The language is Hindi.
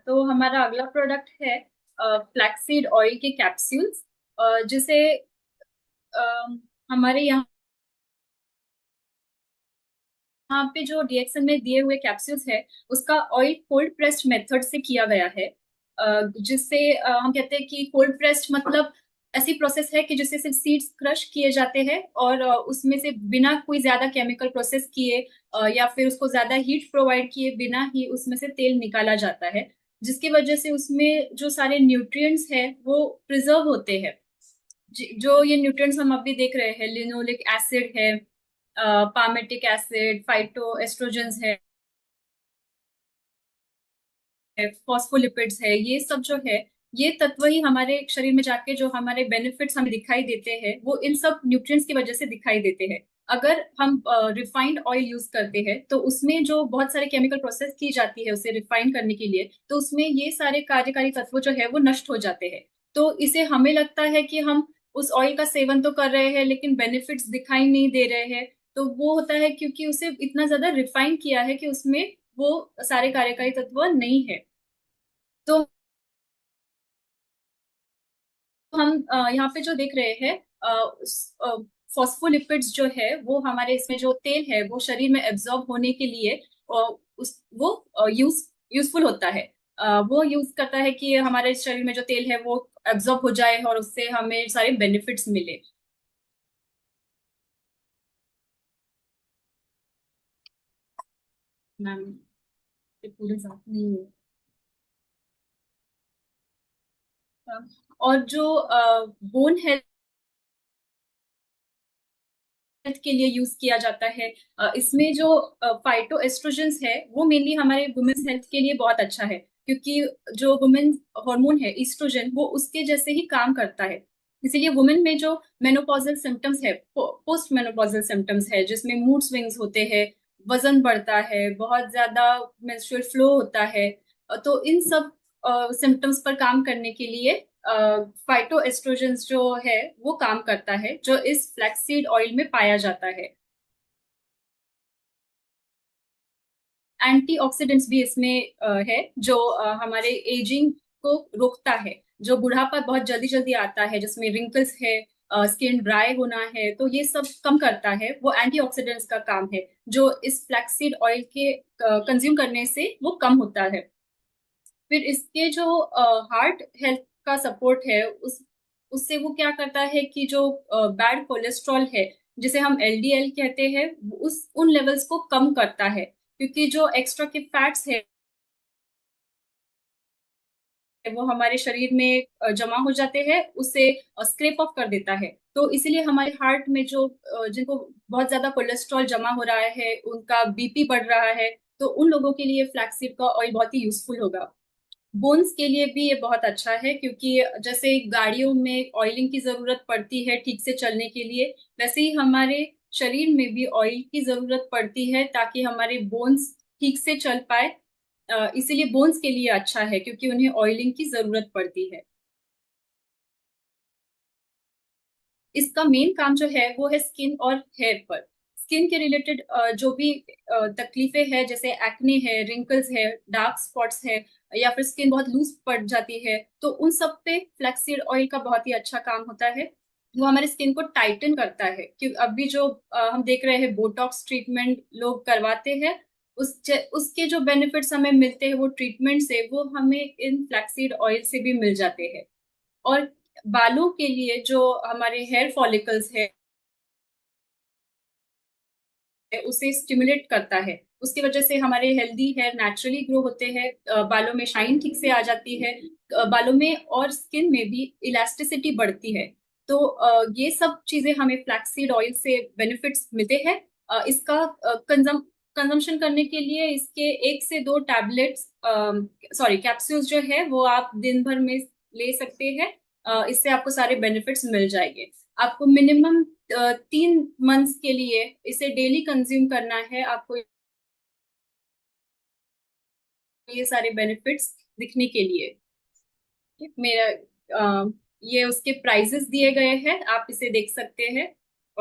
तो हमारा अगला प्रोडक्ट है फ्लैक्सीड ऑयल के कैप्सूल्स, जिसे अ, हमारे यहाँ पे जो डीएक्सएल में दिए हुए कैप्सूल्स है उसका ऑयल कोल्ड प्रेस्ड मेथड से किया गया है। जिससे हम कहते हैं कि कोल्ड प्रेस्ड मतलब ऐसी प्रोसेस है कि जिससे सिर्फ सीड्स क्रश किए जाते हैं और उसमें से बिना कोई ज्यादा केमिकल प्रोसेस किए या फिर उसको ज्यादा हीट प्रोवाइड किए बिना ही उसमें से तेल निकाला जाता है, जिसकी वजह से उसमें जो सारे न्यूट्रिएंट्स हैं वो प्रिजर्व होते हैं। जो ये न्यूट्रिएंट्स हम अभी देख रहे हैं, लिनोलिक एसिड है, पामेटिक एसिड, फाइटो एस्ट्रोजेंस है, फॉस्फोलिपिड्स है, ये सब जो है ये तत्व ही हमारे शरीर में जाके जो हमारे बेनिफिट्स हमें दिखाई देते हैं वो इन सब न्यूट्रिएंट्स की वजह से दिखाई देते हैं। अगर हम रिफाइंड ऑयल यूज करते हैं तो उसमें जो बहुत सारे केमिकल प्रोसेस की जाती है उसे रिफाइन करने के लिए, तो उसमें ये सारे कार्यकारी तत्व जो है वो नष्ट हो जाते हैं। तो इसे हमें लगता है कि हम उस ऑयल का सेवन तो कर रहे हैं लेकिन बेनिफिट्स दिखाई नहीं दे रहे हैं। तो वो होता है क्योंकि उसे इतना ज्यादा रिफाइन किया है कि उसमें वो सारे कार्यकारी तत्व नहीं है। तो हम यहाँ पे जो देख रहे हैं फॉस्फोलिपिड्स जो है वो हमारे इसमें जो तेल है वो शरीर में एब्जॉर्ब होने के लिए वो यूजफुल होता है। वो यूज करता है कि हमारे शरीर में जो तेल है वो एब्जॉर्ब हो जाए और उससे हमें सारे बेनिफिट्स मिले। मैम, ये पूरे साथ नहीं है। और जो बोन हेल्थ के लिए यूज किया जाता है, इसमें जो फाइटो एस्ट्रोजेंस है वो मेनली हमारे वुमेन्स हेल्थ के लिए बहुत अच्छा है, क्योंकि जो वुमेन हार्मोन है ईस्ट्रोजन वो उसके जैसे ही काम करता है। इसीलिए वुमेन में जो मेनोपॉजल सिम्टम्स है, पोस्ट मेनोपॉजल सिम्टम्स है, जिसमें मूड स्विंग्स होते हैं, वजन बढ़ता है, बहुत ज्यादा मेंस्ट्रुअल फ्लो होता है, तो इन सब सिम्टम्स पर काम करने के लिए फाइटो एस्ट्रोजेंस जो है वो काम करता है, जो इस फ्लैक्सीड ऑयल में पाया जाता है। एंटीऑक्सीडेंट्स भी इसमें है, जो हमारे एजिंग को रोकता है। जो बुढ़ापा बहुत जल्दी जल्दी आता है, जिसमें रिंकल्स है, स्किन ड्राई होना है, तो ये सब कम करता है, वो एंटीऑक्सीडेंट्स का काम है जो इस फ्लैक्सीड ऑयल के कंज्यूम करने से वो कम होता है। फिर इसके जो हार्ट हेल्थ का सपोर्ट है उस उससे वो क्या करता है कि जो बैड कोलेस्ट्रॉल है, जिसे हम एलडीएल कहते हैं, उस उन लेवल्स को कम करता है, क्योंकि जो एक्स्ट्रा के फैट्स है वो हमारे शरीर में जमा हो जाते हैं, उसे स्क्रैप ऑफ कर देता है। तो इसीलिए हमारे हार्ट में जो जिनको बहुत ज्यादा कोलेस्ट्रॉल जमा हो रहा है, उनका बीपी बढ़ रहा है, तो उन लोगों के लिए फ्लैक्सीड का ऑयल बहुत ही यूजफुल होगा। बोन्स के लिए भी ये बहुत अच्छा है, क्योंकि जैसे गाड़ियों में ऑयलिंग की जरूरत पड़ती है ठीक से चलने के लिए, वैसे ही हमारे शरीर में भी ऑयल की जरूरत पड़ती है ताकि हमारे बोन्स ठीक से चल पाए। इसीलिए बोन्स के लिए अच्छा है क्योंकि उन्हें ऑयलिंग की जरूरत पड़ती है। इसका मेन काम जो है वो है स्किन और हेयर पर। स्किन के रिलेटेड जो भी तकलीफें हैं, जैसे एक्ने है, रिंकल्स है, डार्क स्पॉट्स है, या फिर स्किन बहुत लूज पड़ जाती है, तो उन सब पे फ्लैक्सीड ऑयल का बहुत ही अच्छा काम होता है। वो हमारे स्किन को टाइटन करता है, क्योंकि अभी जो हम देख रहे हैं बोटॉक्स ट्रीटमेंट लोग करवाते हैं, उसके जो बेनिफिट्स हमें मिलते हैं वो ट्रीटमेंट से, वो हमें इन फ्लैक्सीड ऑयल से भी मिल जाते हैं। और बालों के लिए जो हमारे हेयर फॉलिकल्स है उसे स्टिमुलेट करता है, उसकी वजह से हमारे हेल्दी हेयर नेचुरली ग्रो होते हैं, बालों में शाइन ठीक से आ जाती है, बालों में और स्किन में भी इलास्टिसिटी बढ़ती है। तो ये सब चीजें हमें फ्लैक्सीड ऑयल से बेनिफिट्स मिलते हैं। इसका कंजम्पशन करने के लिए इसके 1 से 2 टैबलेट्स, सॉरी कैप्सूल्स जो है वो आप दिन भर में ले सकते हैं। इससे आपको सारे बेनिफिट्स मिल जाएंगे। आपको मिनिमम 3 मंथ्स के लिए इसे डेली कंज्यूम करना है, आपको ये सारे बेनिफिट्स दिखने के लिए। मेरा ये उसके प्राइजेस दिए गए हैं, आप इसे देख सकते हैं।